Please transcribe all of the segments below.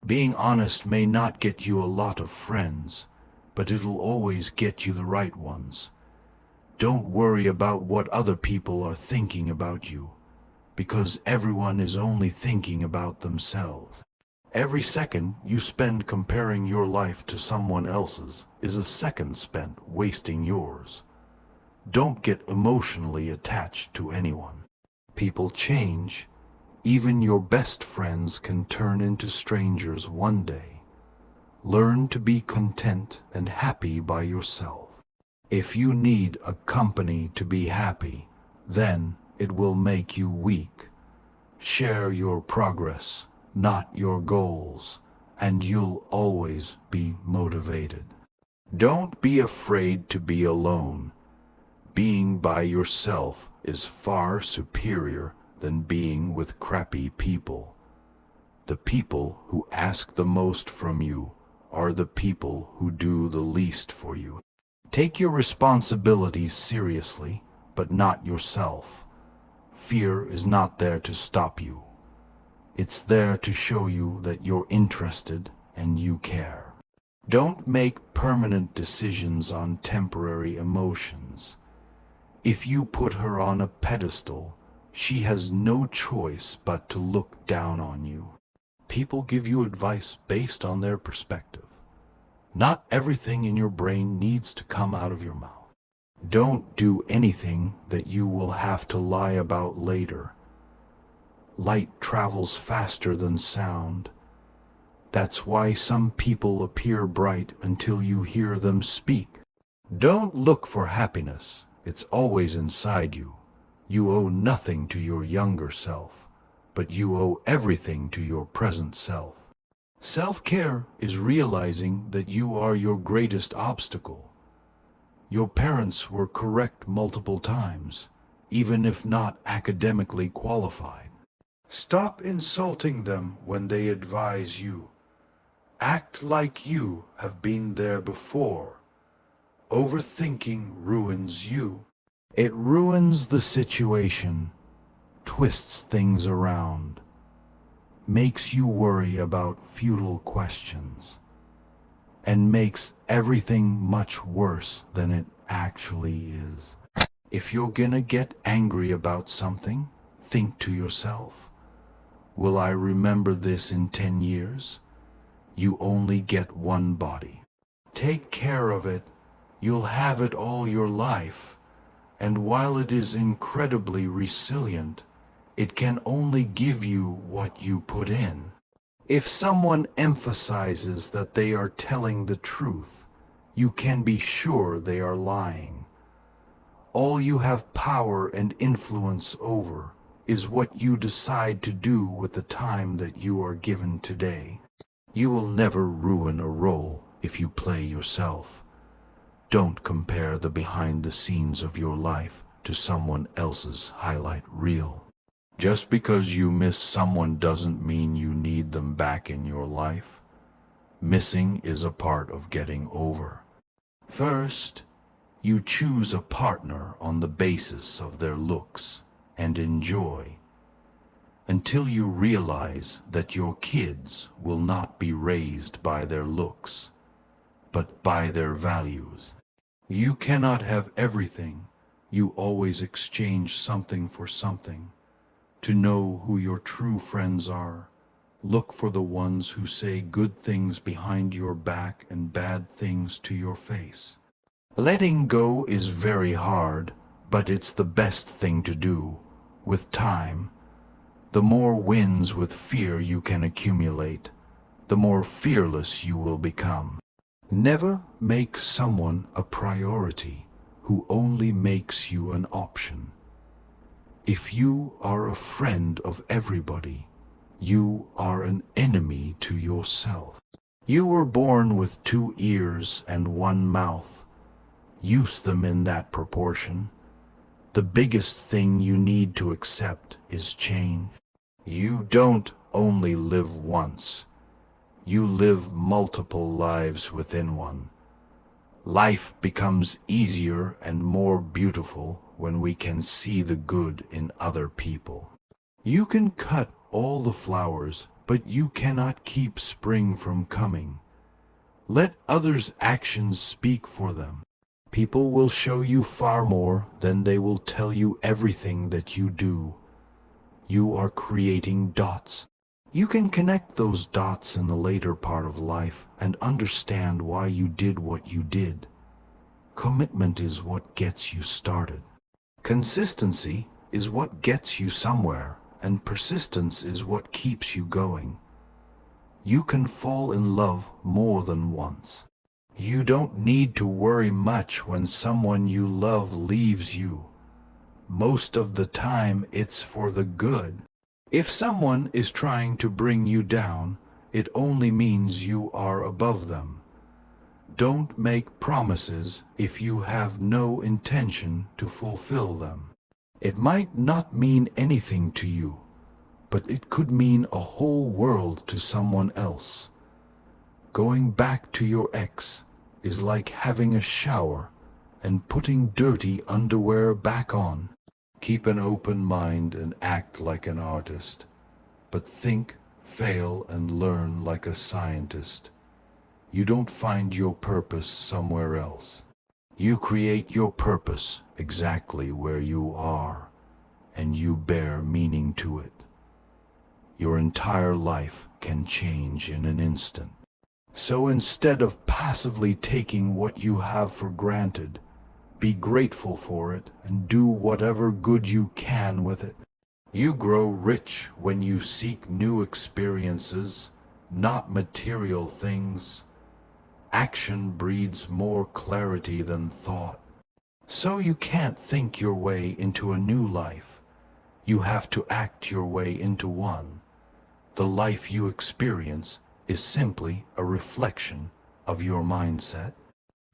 Being honest may not get you a lot of friends, but it'll always get you the right ones. Don't worry about what other people are thinking about you, because everyone is only thinking about themselves. Every second you spend comparing your life to someone else's is a second spent wasting yours. Don't get emotionally attached to anyone. People change. Even your best friends can turn into strangers one day. Learn to be content and happy by yourself. If you need a company to be happy, then it will make you weak. Share your progress, not your goals, and you'll always be motivated. Don't be afraid to be alone. Being by yourself is far superior than being with crappy people. The people who ask the most from you are the people who do the least for you. Take your responsibilities seriously, but not yourself. Fear is not there to stop you. It's there to show you that you're interested and you care. Don't make permanent decisions on temporary emotions. If you put her on a pedestal, she has no choice but to look down on you. People give you advice based on their perspective. Not everything in your brain needs to come out of your mouth. Don't do anything that you will have to lie about later. Light travels faster than sound. That's why some people appear bright until you hear them speak. Don't look for happiness. It's always inside you. You owe nothing to your younger self, but you owe everything to your present self. Self-care is realizing that you are your greatest obstacle. Your parents were correct multiple times, even if not academically qualified. Stop insulting them when they advise you. Act like you have been there before. Overthinking ruins you. It ruins the situation, twists things around, makes you worry about futile questions, and makes everything much worse than it actually is. If you're gonna get angry about something, think to yourself, will I remember this in 10 years? You only get one body. Take care of it. You'll have it all your life. And while it is incredibly resilient, it can only give you what you put in. If someone emphasizes that they are telling the truth, you can be sure they are lying. All you have power and influence over is what you decide to do with the time that you are given today. You will never ruin a role if you play yourself. Don't compare the behind the scenes of your life to someone else's highlight reel. Just because you miss someone doesn't mean you need them back in your life. Missing is a part of getting over. First, you choose a partner on the basis of their looks and enjoy, until you realize that your kids will not be raised by their looks, but by their values. You cannot have everything. You always exchange something for something. To know who your true friends are, look for the ones who say good things behind your back and bad things to your face. Letting go is very hard, but it's the best thing to do. With time, the more wins with fear you can accumulate, the more fearless you will become. Never make someone a priority who only makes you an option. If you are a friend of everybody, you are an enemy to yourself. You were born with 2 ears and 1 mouth. Use them in that proportion. The biggest thing you need to accept is change. You don't only live once. You live multiple lives within one. Life becomes easier and more beautiful when we can see the good in other people. You can cut all the flowers, but you cannot keep spring from coming. Let others' actions speak for them. People will show you far more than they will tell you everything that you do. You are creating dots. You can connect those dots in the later part of life and understand why you did what you did. Commitment is what gets you started. Consistency is what gets you somewhere, and persistence is what keeps you going. You can fall in love more than once. You don't need to worry much when someone you love leaves you. Most of the time it's for the good. If someone is trying to bring you down, it only means you are above them. Don't make promises if you have no intention to fulfill them. It might not mean anything to you, but it could mean a whole world to someone else. Going back to your ex is like having a shower and putting dirty underwear back on. Keep an open mind and act like an artist, but think, fail, and learn like a scientist. You don't find your purpose somewhere else. You create your purpose exactly where you are, and you bear meaning to it. Your entire life can change in an instant. So instead of passively taking what you have for granted, be grateful for it and do whatever good you can with it. You grow rich when you seek new experiences, not material things. Action breeds more clarity than thought. So you can't think your way into a new life. You have to act your way into one. The life you experience is simply a reflection of your mindset.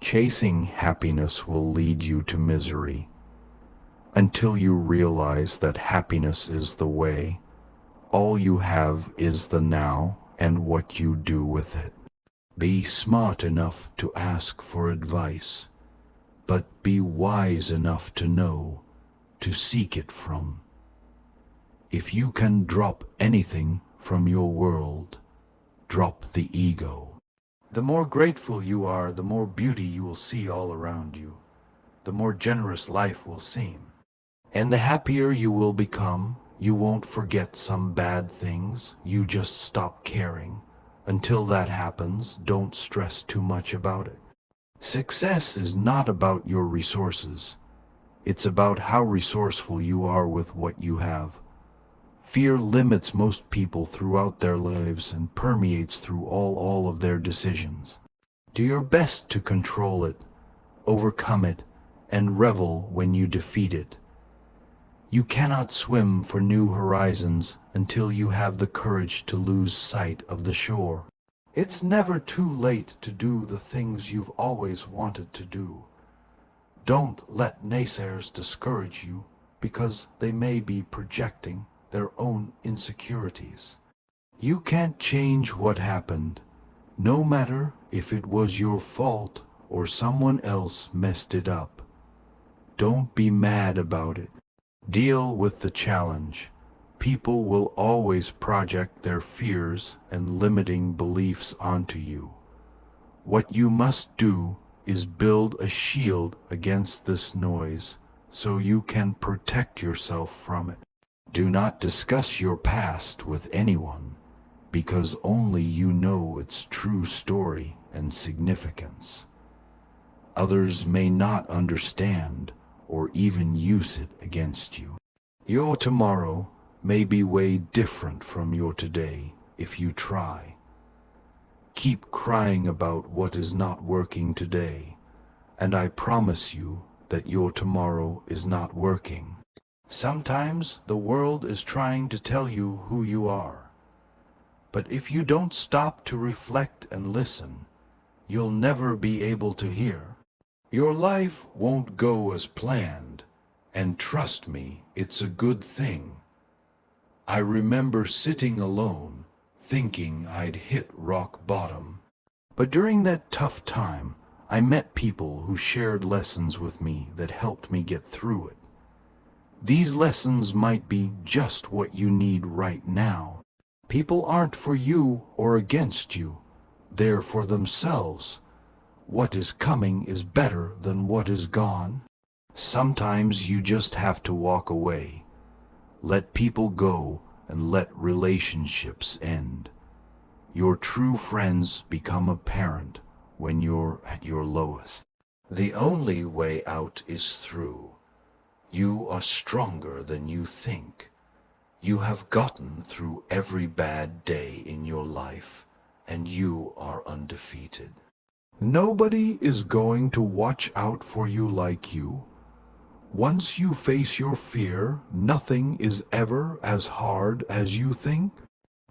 Chasing happiness will lead you to misery. Until you realize that happiness is the way, all you have is the now and what you do with it. Be smart enough to ask for advice, but be wise enough to know to seek it from. If you can drop anything from your world, drop the ego. The more grateful you are, the more beauty you will see all around you. The more generous life will seem. And the happier you will become, you won't forget some bad things, you just stop caring. Until that happens, don't stress too much about it. Success is not about your resources. It's about how resourceful you are with what you have. Fear limits most people throughout their lives and permeates through all of their decisions. Do your best to control it, overcome it, and revel when you defeat it. You cannot swim for new horizons until you have the courage to lose sight of the shore. It's never too late to do the things you've always wanted to do. Don't let naysayers discourage you because they may be projecting their own insecurities. You can't change what happened, no matter if it was your fault or someone else messed it up. Don't be mad about it. Deal with the challenge. People will always project their fears and limiting beliefs onto you. What you must do is build a shield against this noise so you can protect yourself from it. Do not discuss your past with anyone, because only you know its true story and significance. Others may not understand or even use it against you. Your tomorrow may be way different from your today if you try. Keep crying about what is not working today, and I promise you that your tomorrow is not working. Sometimes the world is trying to tell you who you are. But if you don't stop to reflect and listen, you'll never be able to hear. Your life won't go as planned, and trust me, it's a good thing. I remember sitting alone, thinking I'd hit rock bottom. But during that tough time, I met people who shared lessons with me that helped me get through it. These lessons might be just what you need right now. People aren't for you or against you. They're for themselves. What is coming is better than what is gone. Sometimes you just have to walk away. Let people go and let relationships end. Your true friends become apparent when you're at your lowest. The only way out is through. You are stronger than you think. You have gotten through every bad day in your life, and you are undefeated. Nobody is going to watch out for you like you. Once you face your fear, nothing is ever as hard as you think.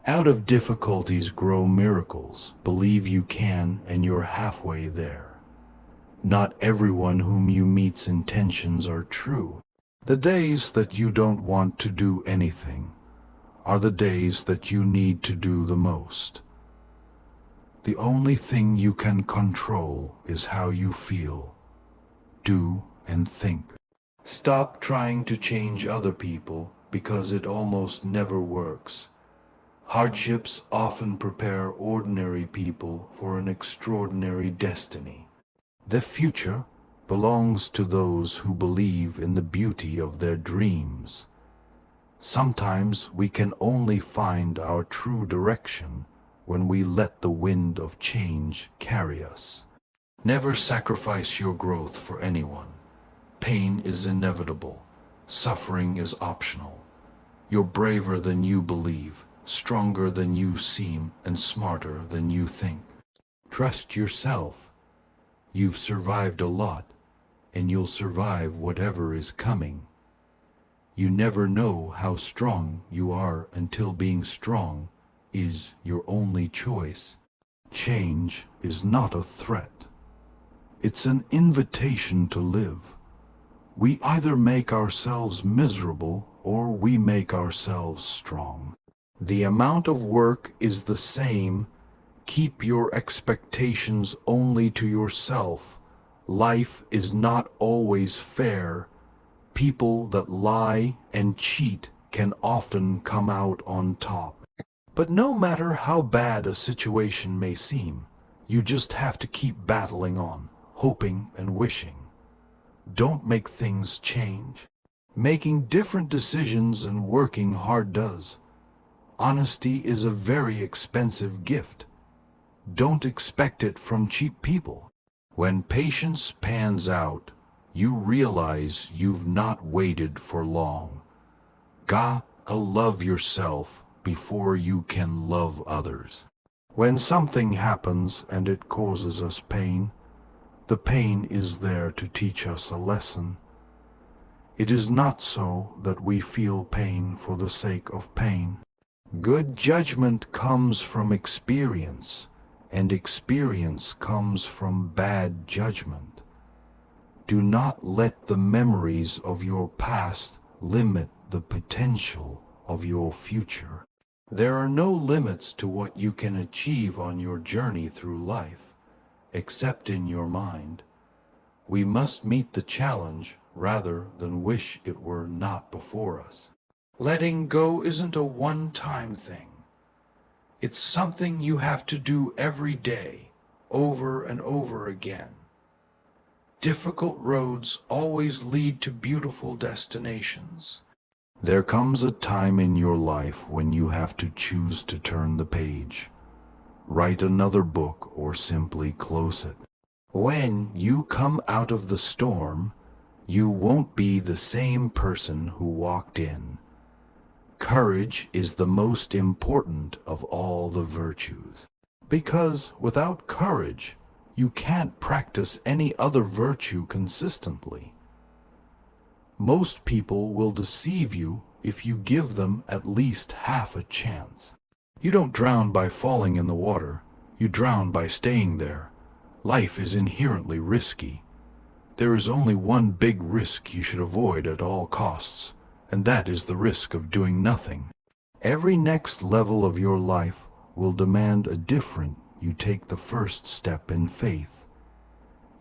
Out of difficulties grow miracles. Believe you can, and you're halfway there. Not everyone whom you meet's intentions are true. The days that you don't want to do anything are the days that you need to do the most. The only thing you can control is how you feel, do, and think. Stop trying to change other people because it almost never works. Hardships often prepare ordinary people for an extraordinary destiny. The future belongs to those who believe in the beauty of their dreams. Sometimes we can only find our true direction when we let the wind of change carry us. Never sacrifice your growth for anyone. Pain is inevitable. Suffering is optional. You're braver than you believe, stronger than you seem, and smarter than you think. Trust yourself. You've survived a lot, and you'll survive whatever is coming. You never know how strong you are until being strong is your only choice. Change is not a threat. It's an invitation to live. We either make ourselves miserable or we make ourselves strong. The amount of work is the same. Keep your expectations only to yourself. Life is not always fair. People that lie and cheat can often come out on top. But no matter how bad a situation may seem, you just have to keep battling on, hoping and wishing. Don't make things change. Making different decisions and working hard does. Honesty is a very expensive gift. Don't expect it from cheap people. When patience pans out, you realize you've not waited for long. Gotta love yourself before you can love others. When something happens and it causes us pain, the pain is there to teach us a lesson. It is not so that we feel pain for the sake of pain. Good judgment comes from experience, and experience comes from bad judgment. Do not let the memories of your past limit the potential of your future. There are no limits to what you can achieve on your journey through life, except in your mind. We must meet the challenge rather than wish it were not before us. Letting go isn't a one-time thing. It's something you have to do every day, over and over again. Difficult roads always lead to beautiful destinations. There comes a time in your life when you have to choose to turn the page, write another book, or simply close it. When you come out of the storm, you won't be the same person who walked in. Courage is the most important of all the virtues, because without courage, you can't practice any other virtue consistently. Most people will deceive you if you give them at least half a chance. You don't drown by falling in the water. You drown by staying there. Life is inherently risky. There is only one big risk you should avoid at all costs, and that is the risk of doing nothing. Every next level of your life will demand a different. You take the first step in faith.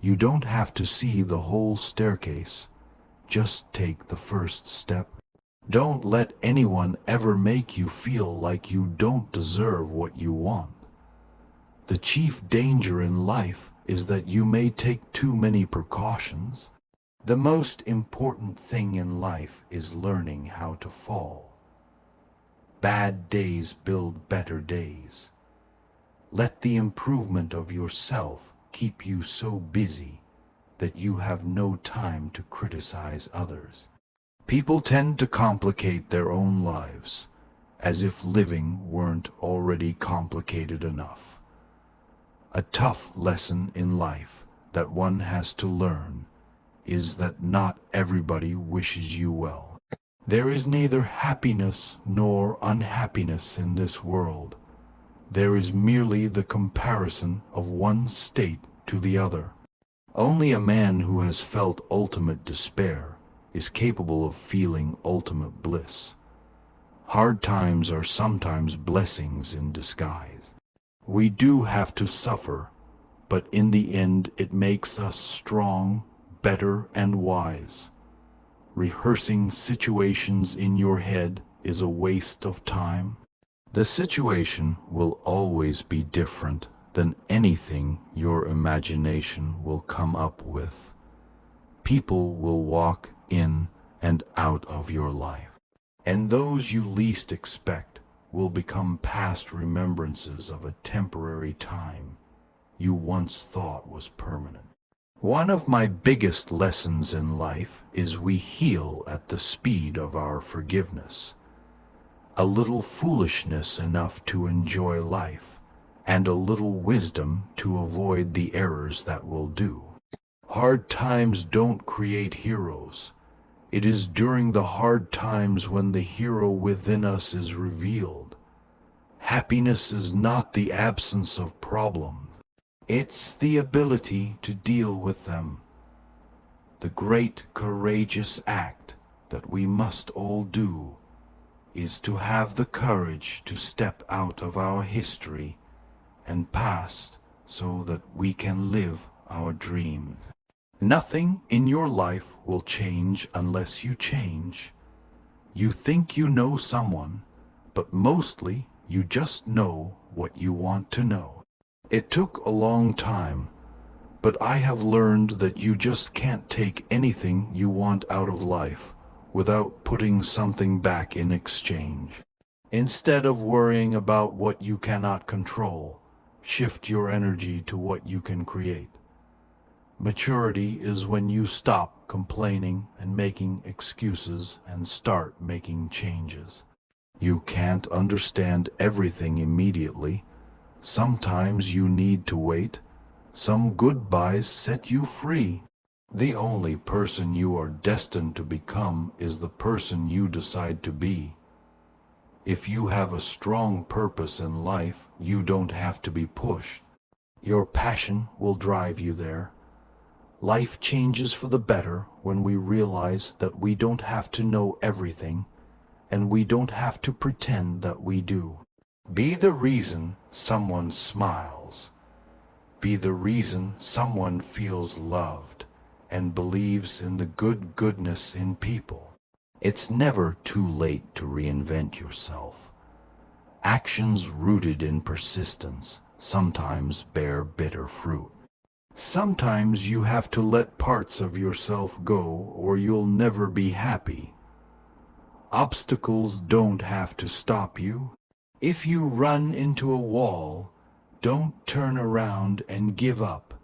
You don't have to see the whole staircase. Just take the first step. Don't let anyone ever make you feel like you don't deserve what you want. The chief danger in life is that you may take too many precautions. The most important thing in life is learning how to fall. Bad days build better days. Let the improvement of yourself keep you so busy that you have no time to criticize others. People tend to complicate their own lives, as if living weren't already complicated enough. A tough lesson in life that one has to learn is that not everybody wishes you well. There is neither happiness nor unhappiness in this world. There is merely the comparison of one state to the other. Only a man who has felt ultimate despair is capable of feeling ultimate bliss. Hard times are sometimes blessings in disguise. We do have to suffer, but in the end it makes us strong, better, and wise. Rehearsing situations in your head is a waste of time. The situation will always be different than anything your imagination will come up with. People will walk in and out of your life, and those you least expect will become past remembrances of a temporary time you once thought was permanent. One of my biggest lessons in life is we heal at the speed of our forgiveness. A little foolishness enough to enjoy life, and a little wisdom to avoid the errors that will do. Hard times don't create heroes. It is during the hard times when the hero within us is revealed. Happiness is not the absence of problems. It's the ability to deal with them. The great courageous act that we must all do is to have the courage to step out of our history and past so that we can live our dreams. Nothing in your life will change unless you change. You think you know someone, but mostly you just know what you want to know. It took a long time, but I have learned that you just can't take anything you want out of life without putting something back in exchange. Instead of worrying about what you cannot control, shift your energy to what you can create. Maturity is when you stop complaining and making excuses and start making changes. You can't understand everything immediately. Sometimes you need to wait. Some goodbyes set you free. The only person you are destined to become is the person you decide to be. If you have a strong purpose in life, you don't have to be pushed. Your passion will drive you there. Life changes for the better when we realize that we don't have to know everything, and we don't have to pretend that we do. Be the reason someone smiles. Be the reason someone feels loved and believes in the goodness in people. It's never too late to reinvent yourself. Actions rooted in persistence sometimes bear bitter fruit. Sometimes you have to let parts of yourself go or you'll never be happy. Obstacles don't have to stop you. If you run into a wall, don't turn around and give up.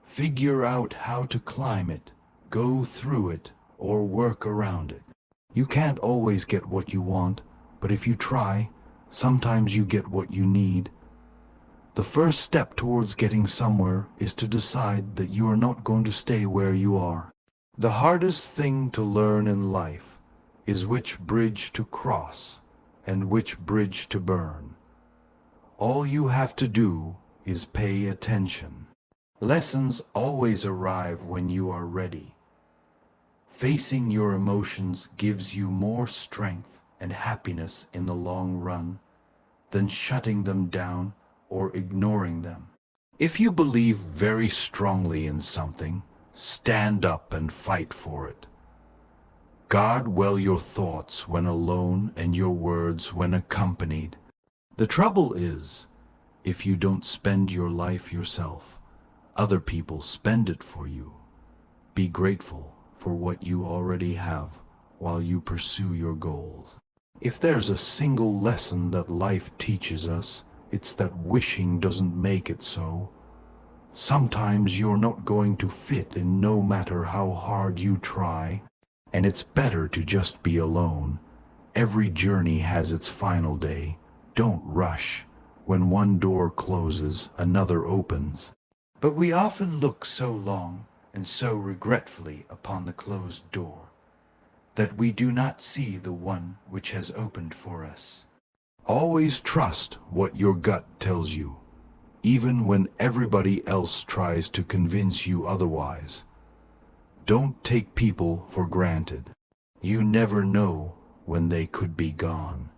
Figure out how to climb it, go through it, or work around it. You can't always get what you want, but if you try, sometimes you get what you need. The first step towards getting somewhere is to decide that you are not going to stay where you are. The hardest thing to learn in life is which bridge to cross and which bridge to burn. All you have to do is pay attention. Lessons always arrive when you are ready. Facing your emotions gives you more strength and happiness in the long run than shutting them down or ignoring them. If you believe very strongly in something, stand up and fight for it. Guard well your thoughts when alone and your words when accompanied. The trouble is, if you don't spend your life yourself, other people spend it for you. Be grateful for what you already have while you pursue your goals. If there's a single lesson that life teaches us, it's that wishing doesn't make it so. Sometimes you're not going to fit in no matter how hard you try, and it's better to just be alone. Every journey has its final day. Don't rush. When one door closes, another opens. But we often look so long and so regretfully upon the closed door that we do not see the one which has opened for us. Always trust what your gut tells you, even when everybody else tries to convince you otherwise. Don't take people for granted. You never know when they could be gone.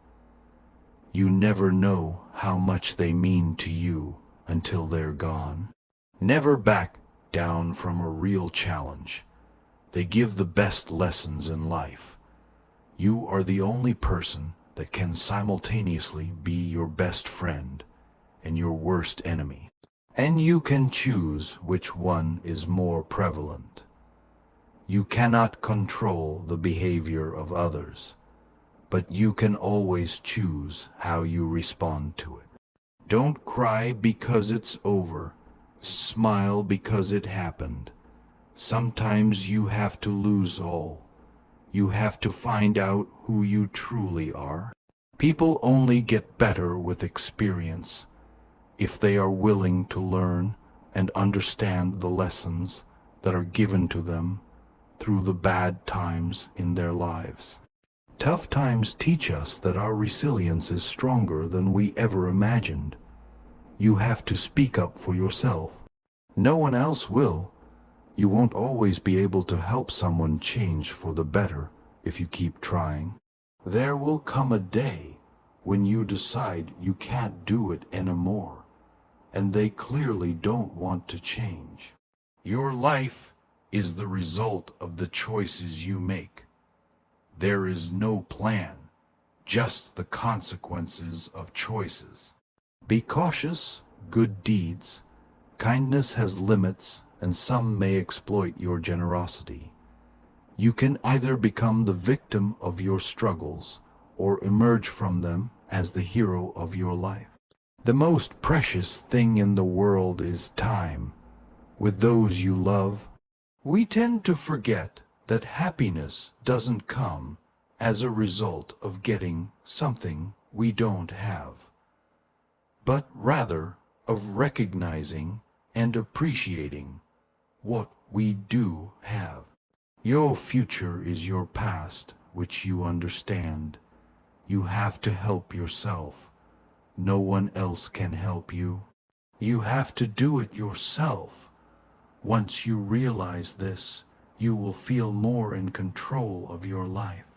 You never know how much they mean to you until they're gone. Never back down from a real challenge. They give the best lessons in life. You are the only person that can simultaneously be your best friend and your worst enemy. And you can choose which one is more prevalent. You cannot control the behavior of others, but you can always choose how you respond to it. Don't cry because it's over. Smile because it happened. Sometimes you have to lose all. You have to find out who you truly are. People only get better with experience if they are willing to learn and understand the lessons that are given to them through the bad times in their lives. Tough times teach us that our resilience is stronger than we ever imagined. You have to speak up for yourself. No one else will. You won't always be able to help someone change for the better if you keep trying. There will come a day when you decide you can't do it anymore, and they clearly don't want to change. Your life is the result of the choices you make. There is no plan, just the consequences of choices. Be cautious, good deeds. Kindness has limits, and some may exploit your generosity. You can either become the victim of your struggles or emerge from them as the hero of your life. The most precious thing in the world is time with those you love. We tend to forget that happiness doesn't come as a result of getting something we don't have, but rather of recognizing and appreciating what we do have. Your future is your past, which you understand. You have to help yourself. No one else can help you. You have to do it yourself. Once you realize this, you will feel more in control of your life.